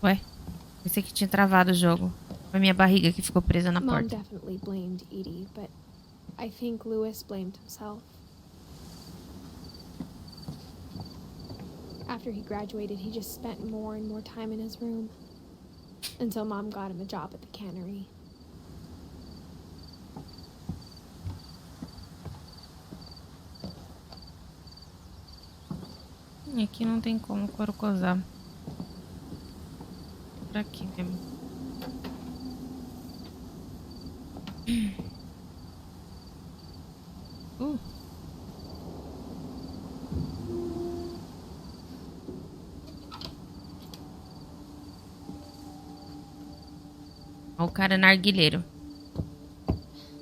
Ué, pensei que tinha travado o jogo. Foi minha barriga que ficou presa na Mom porta. definitely blamed Edie, but I think Louis blamed himself. After he graduated, he just spent more and more time in his room. Until Mom got him a job at the cannery. E aqui não tem como corocosar. Por aqui mesmo. Ó, o cara narguileiro.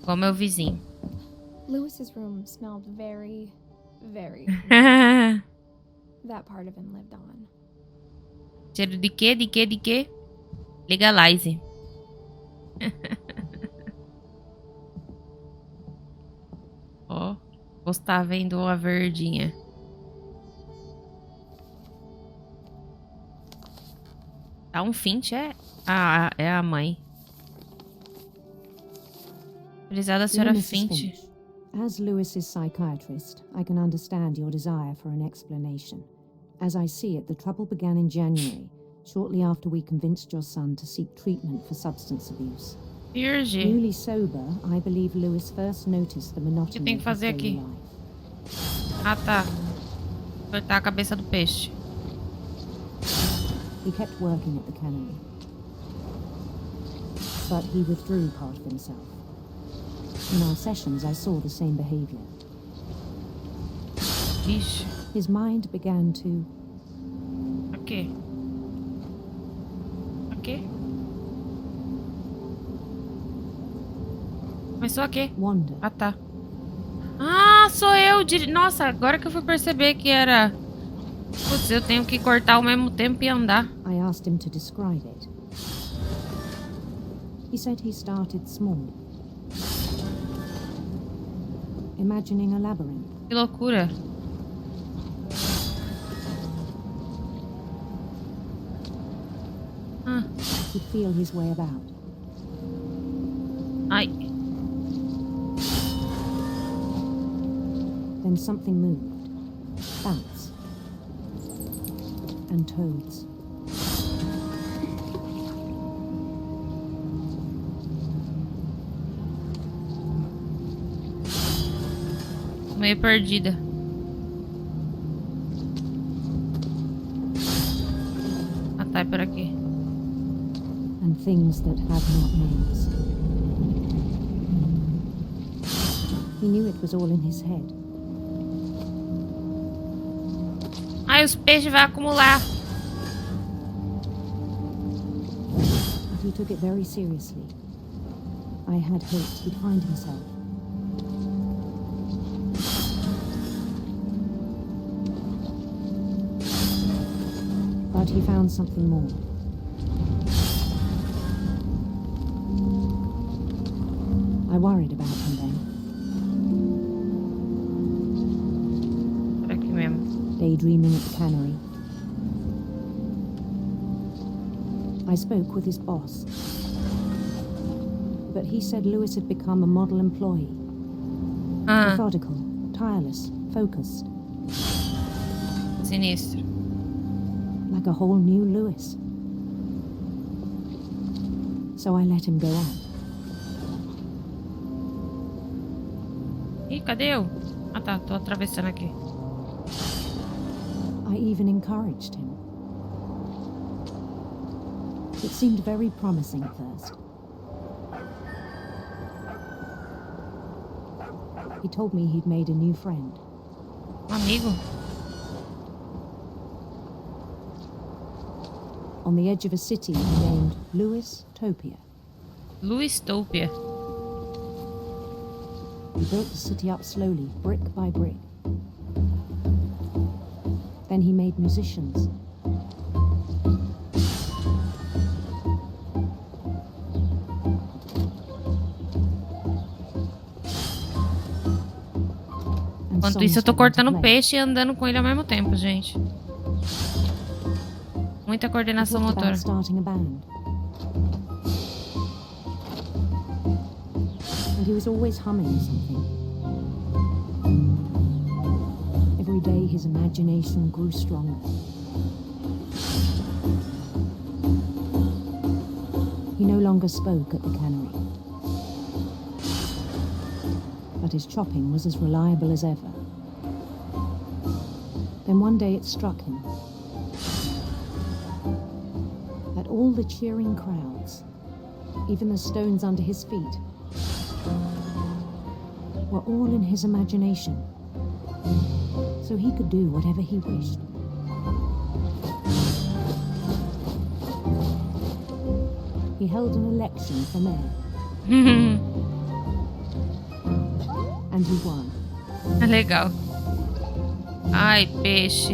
Igual meu vizinho. Louis's room smelled very, very that part of him lived on. Cheiro de quê? De quê? De quê? Legalize. Ó, gostava vendo a verdinha. Tá um Finch, é? Ah, é a mãe. Prezada senhora Dear Mrs. Finch. Finch, as Lewis's psychiatrist, I can understand your desire for an explanation. As I see it, the trouble began in January, shortly after we convinced your son to seek treatment for substance abuse. Virgem. Newly sober, I believe Lewis first noticed the O que monotony tem que of his fazer daily aqui? life. Ah, tá. Cortar a cabeça do peixe. He kept working at the cannery, but he withdrew part of himself. In our sessions, I saw the same behavior. Ixi. His mind began to Aqui. Aqui. Começou aqui. wander. Ah, tá. Ah, sou eu. Nossa, agora que eu fui perceber que era... Putz, eu tenho que cortar ao mesmo tempo e andar. I asked him to describe it. He said he started small, imagining a labyrinth. Que loucura. Ah, He'd feel his way about. ai. Then something moved. Bats. And toads. Tô meio perdida. Ah, tá, é por aqui. And things that had not names. He knew it was all in his head. Ai, os peixes vão acumular. But he took it very seriously. I had hoped he'd find himself. But he found something more. I worried about him then. Por aqui mesmo. Daydreaming at the cannery. I spoke with his boss. But he said Lewis had become a model employee. Ah, Methodical, tireless, focused. sinistro. Like a whole new Lewis. So I let him go on. Ih, cadê eu? Ah, tá, tô atravessando aqui. I even encouraged him. It seemed very promising at first. He told me he'd made a new friend. Um amigo? On the edge of a city named Lewis Topia. Luistopia. He built the city up slowly, brick by brick. Then he made musicians. And Enquanto songs isso, eu tô for them to cortando play. peixe e andando com ele ao mesmo tempo, gente. Muita He coordenação talked motora. about starting a band. And he was always humming something. Every day his imagination grew stronger. He no longer spoke at the cannery. But his chopping was as reliable as ever. Then one day it struck him that all the cheering crowds, even the stones under his feet, were all in his imagination, so he could do whatever he wished. He held an election for mayor, and he won. Legal. Ai, peixe.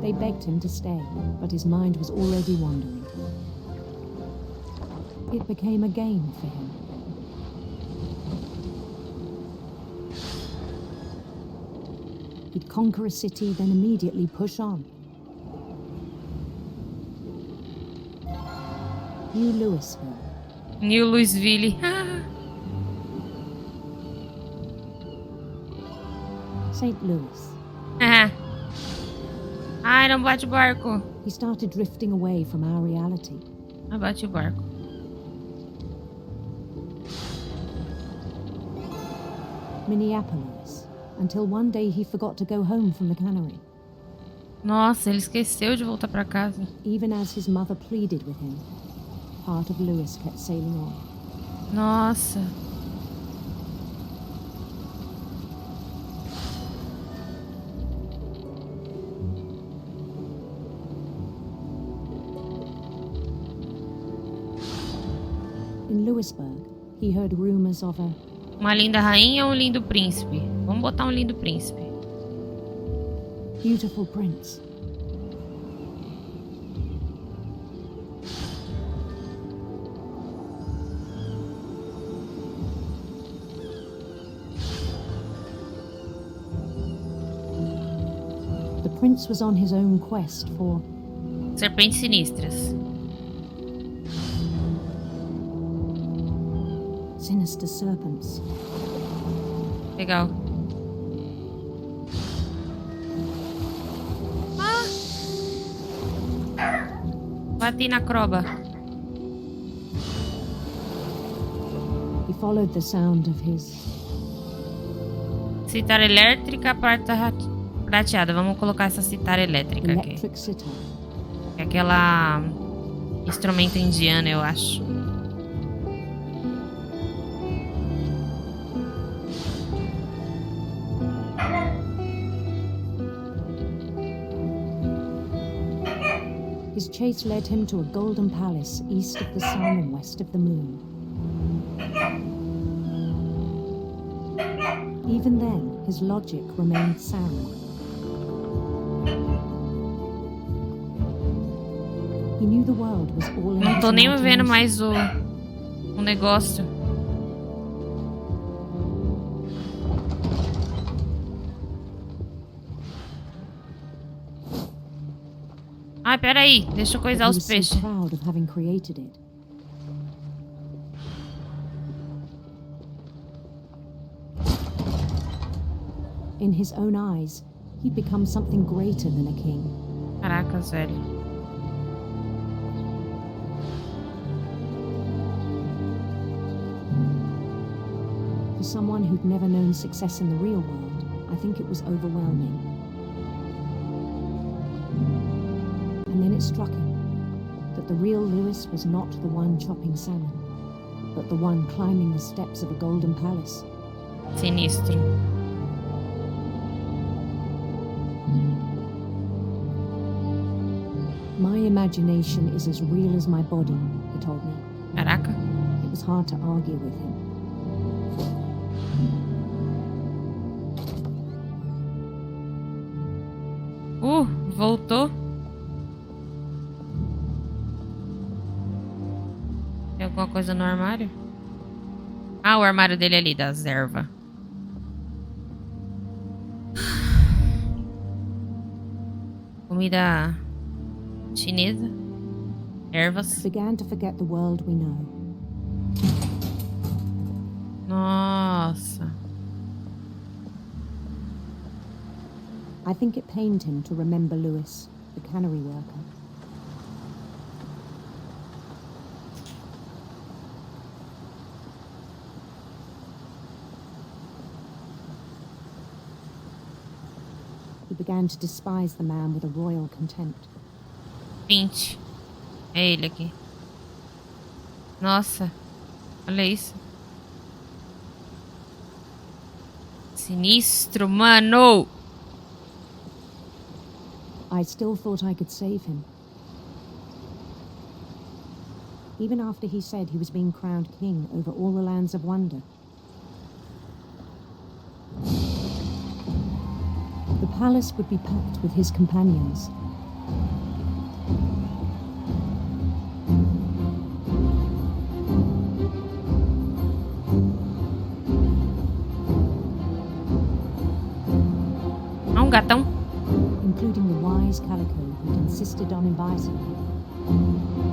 They begged him to stay, but his mind was already wandering. It became a game for him. He'd conquer a city, then immediately push on. New Louisville. New Louisville. St. Louis. Ai, não bate o barco. He started drifting away from our reality. Não bate o barco. Minneapolis, until one day he forgot to go home from the cannery. Nossa, ele esqueceu de voltar pra casa. Even as his mother pleaded with him, part of Louis kept sailing on. Nossa. In Louisburg, he heard rumors of a Uma linda rainha ou um lindo príncipe? Vamos botar um lindo príncipe. beautiful prince. The prince was on his own quest for Serpentes sinistras. sinister serpents. Legal. Bati na croba. He followed the sound of his Citar elétrica, porta prateada. Vamos colocar essa citar elétrica aqui. electric sitar. É aquela instrumento indiano, eu acho. His chase led him to a golden palace east of the sun and west of the moon. Even then, his logic remained sound. He knew the world was all in Não his tô nem vendo imagination. mais o negócio. Ai, peraí. Deixa eu But coisar he os was so peixes. proud of having created it. In his own eyes, he'd become something greater than a king. Caracas, velho. For someone who'd never known success in the real world, I think it was overwhelming. And then it struck him that the real Lewis was not the one chopping salmon, but the one climbing the steps of a golden palace. Sinistro. My imagination is as real as my body, he told me. Caraca. It was hard to argue with him. Voltou. Tem alguma coisa no armário? Ah, o armário dele ali, das ervas. Comida chinesa. Ervas. Began to forget the world we know. Nossa. I think it pained him to remember Lewis, the cannery worker. He began to despise the man with a royal contempt. Finch. É ele aqui. Nossa. Olha isso. Sinistro, mano. I still thought I could save him. Even after he said he was being crowned king over all the lands of wonder. The palace would be packed with his companions. Ah, um gatão. Including the wise Calico who'd insisted on inviting me.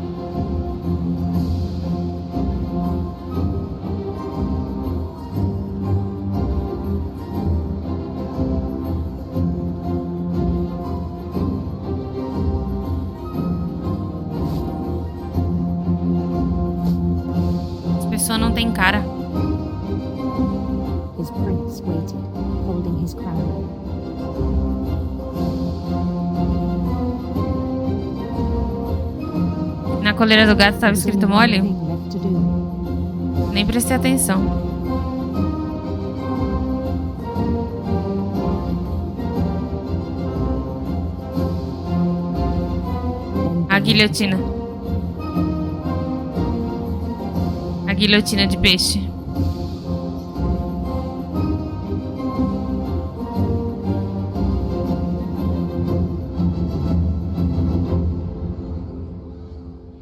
Essa pessoa não tem cara. His prince waited, holding his crown. Na coleira do gato estava There was escrito only one mole. thing left to do. Nem prestei atenção. A guilhotina. A guilhotina de peixe.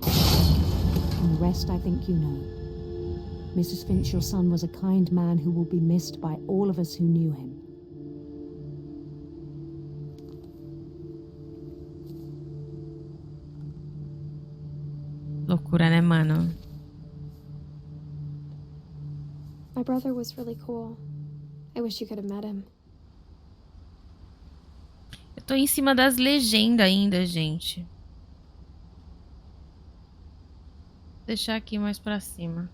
And the rest I think you know. Mrs. Finch, your son was a kind man who will be missed by all of us who knew him. Loucura, né, mano? My brother was really cool. I wish you could have met him. Eu tô em cima das legendas ainda, gente. Vou deixar aqui mais pra cima.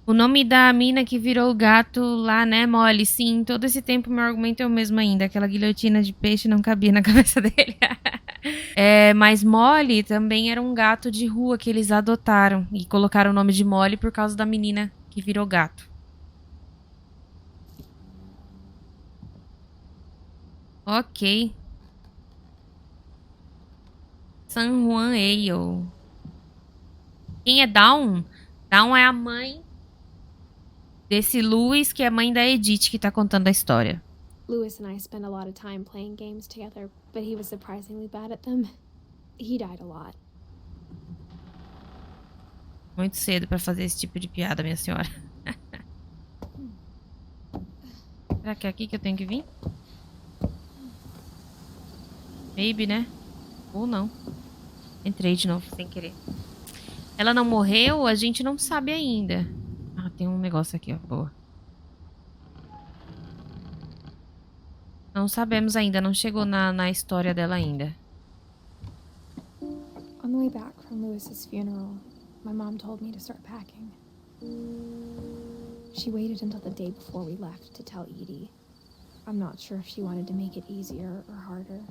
O nome da mina que virou o gato lá, né, Molly? Sim, todo esse tempo meu argumento é o mesmo ainda. Aquela guilhotina de peixe não cabia na cabeça dele. Mas Molly também era um gato de rua que eles adotaram. E colocaram o nome de Molly por causa da menina que virou gato. Ok. San Juan Ale. Quem é Dawn? Dawn é a mãe desse Louis, que é a mãe da Edith, que tá contando a história. Lewis and I spent a lot of time playing games together, but he was surprisingly bad at them. He died a lot. Muito cedo pra fazer esse tipo de piada, minha senhora. Será que é aqui que eu tenho que vir? Maybe, né? Ou não. Entrei de novo, sem querer. Ela não morreu? A gente não sabe ainda. Ah, tem um negócio aqui, ó. Boa. Não sabemos ainda. Não chegou na história dela ainda. On the way back from Lewis's funeral, my mom told me to start packing. She waited until the day before we left to tell Edie. I'm not sure if she wanted to make it easier or harder.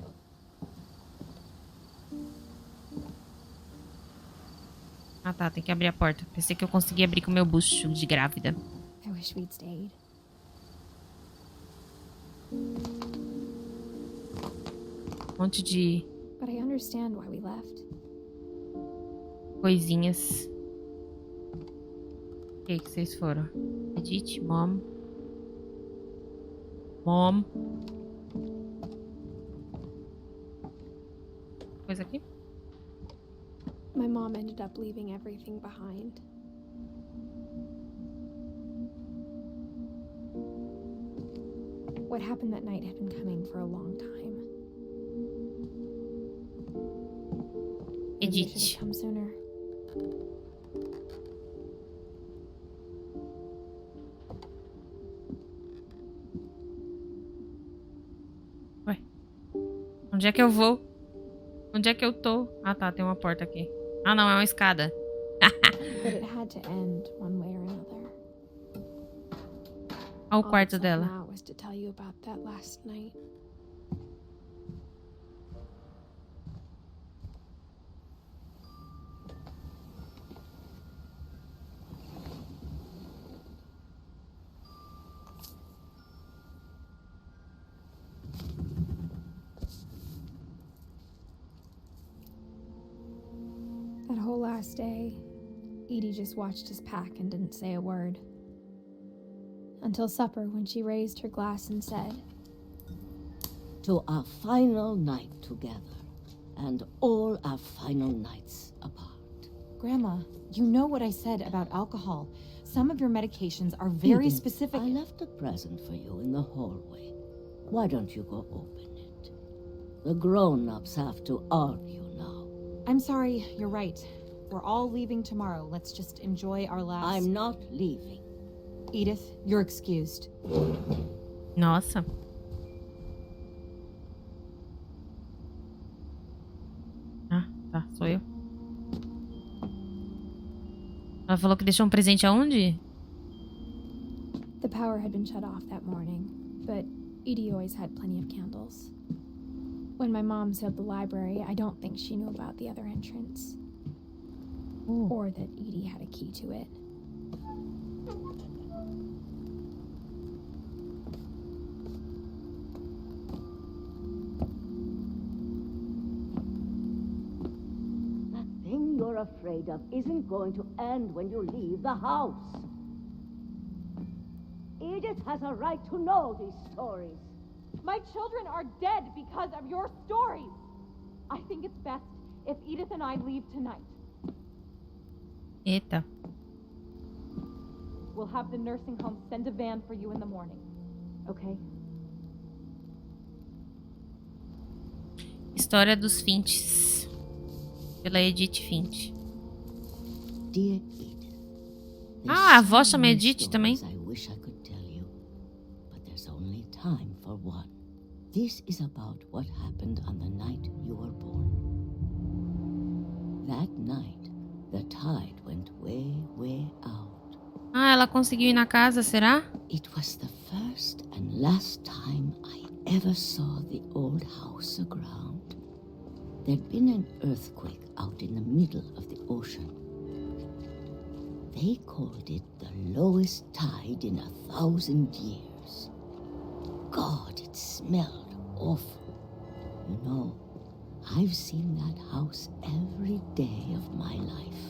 Ah, tá. Tem que abrir a porta. Pensei que eu conseguia abrir com o meu bucho de grávida. I wish we'd stayed. Um monte de But I understand why we left. coisinhas. O que vocês foram? Edith, Mom. Mom. Coisa aqui? My mom ended up leaving everything behind. What happened that night had been coming for a long time. Maybe it should Edith. have come sooner. Ué. Onde é que eu vou? Onde é que eu tô? Ah, tá. Tem uma porta aqui. Ah, não. É uma escada. But it had to end one way or another. Olha o All quarto that's left dela. now was to tell you about that last night. That whole last day, Edie just watched us pack and didn't say a word. Until supper, when she raised her glass and said, To our final night together, and all our final nights apart. Grandma, you know what I said about alcohol. Some of your medications are very Edith, specific. I left a present for you in the hallway. Why don't you go open it? The grown-ups have to argue now. I'm sorry, you're right. We're all leaving tomorrow. Let's just enjoy our last... I'm not leaving. Edith, you're excused. Nossa. Ah, tá. Sou eu. Ela falou que deixou um presente aonde? the power had been shut off that morning, but Edie always had plenty of candles. When my mom sealed the library, I don't think she knew about the other entrance. Ooh. Or that Edie had a key to it. That thing you're afraid of isn't going to end when you leave the house. Edith has a right to know these stories. My children are dead because of your stories. I think it's best if Edith and I leave tonight. Eita. We'll have the nursing home send a van for you in the morning. Okay? História dos Finches. Pela Edith Finch. Dear Edith, Ah, a avó so chama many Edith também. stories I wish I could tell you, but there's only time for one. This is about what happened on the night you were born. That night, the tide went way, way out. Ah, ela conseguiu ir na casa, será? It was the first and last time I ever saw the old house aground. There'd been an earthquake out in the middle of the ocean. They called it the lowest tide in 1,000 years. God, it smelled awful. You know, I've seen that house every day of my life.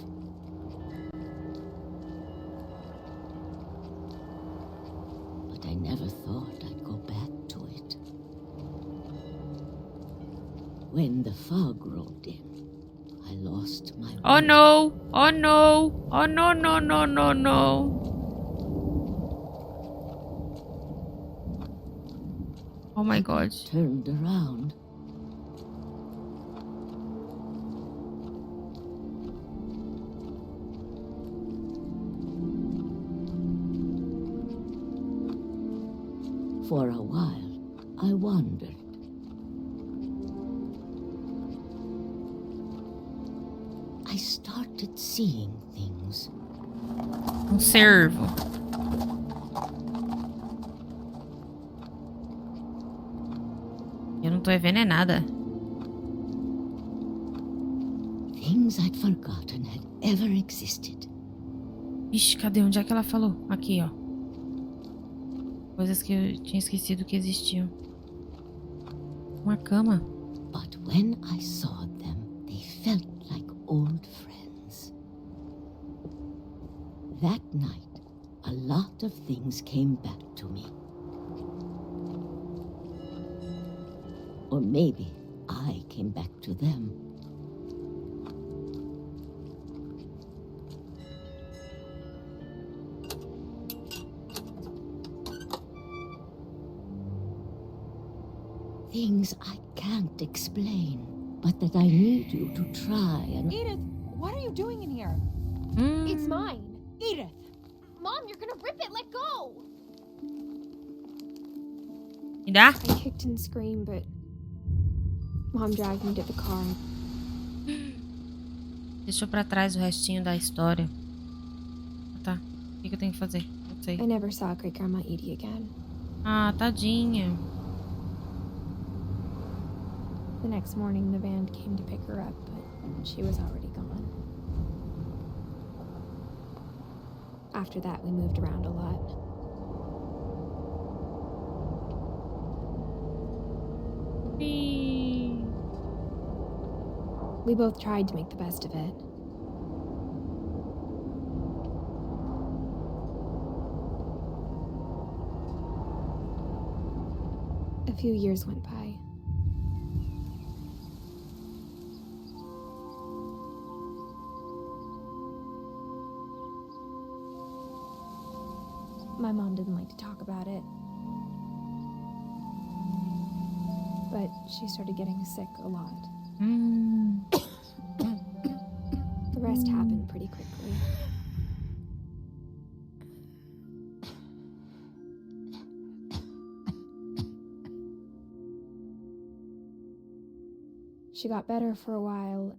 But I never thought I'd go back to it. When the fog rolled in, I lost my Oh way. no! Oh no! Oh no, no, no, no, no! Oh my god. Turned around. For a while, I wandered. I started seeing things. Um cervo. Eu não tô vendo é nada. Things I'd forgotten had ever existed. Ixi, cadê? Onde é que ela falou? Aqui, ó. Coisas que eu tinha esquecido que existiam. Uma cama. But when I saw them, they felt like old friends. That night, a lot of things came back to me. Or maybe I came back to them. things I can't explain, but that I need you to try and... Edith, what are you doing in here? It's mine. Edith! Mom, you're gonna rip it. Let go. Me dá? I kicked and screamed, but Mom dragged me to the car. Deixou pra trás o restinho da história. Tá. O que eu tenho que fazer? Não sei. I never saw Great Grandma Edie again. Ah, tadinha. The next morning, the band came to pick her up, but she was already gone. After that, we moved around a lot. We both tried to make the best of it. A few years went by. My mom didn't like to talk about it. But she started getting sick a lot. The rest happened pretty quickly. She got better for a while,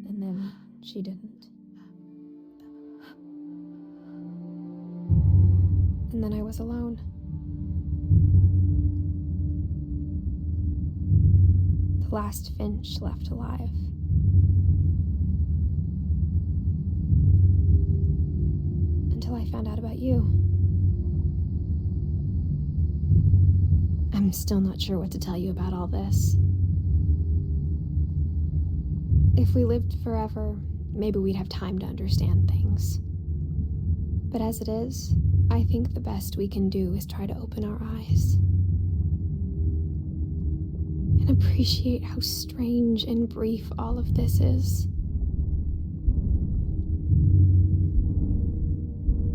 and then she didn't. And then I was alone. The last Finch left alive. Until I found out about you. I'm still not sure what to tell you about all this. If we lived forever, maybe we'd have time to understand things. But as it is, I think the best we can do is try to open our eyes. And appreciate how strange and brief all of this is.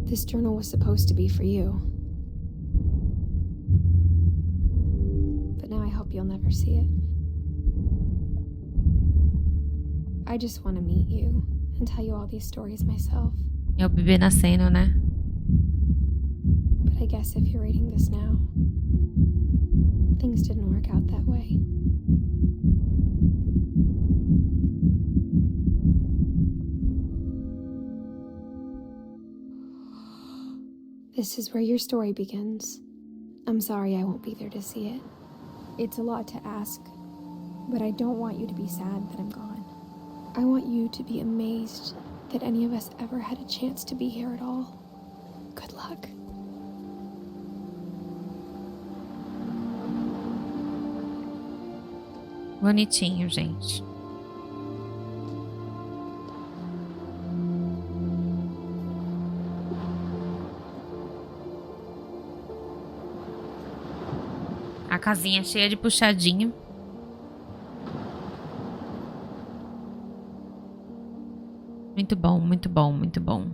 This journal was supposed to be for you. But now I hope you'll never see it. I just want to meet you and tell you all these stories myself. É o bebê nascendo, né? But I guess if you're reading this now, things didn't work out that way. This is where your story begins. I'm sorry I won't be there to see it. It's a lot to ask, but I don't want you to be sad that I'm gone. I want you to be amazed that any of us ever had a chance to be here at all. Good luck. Bonitinho, gente. A casinha cheia de puxadinho. Muito bom, muito bom, muito bom.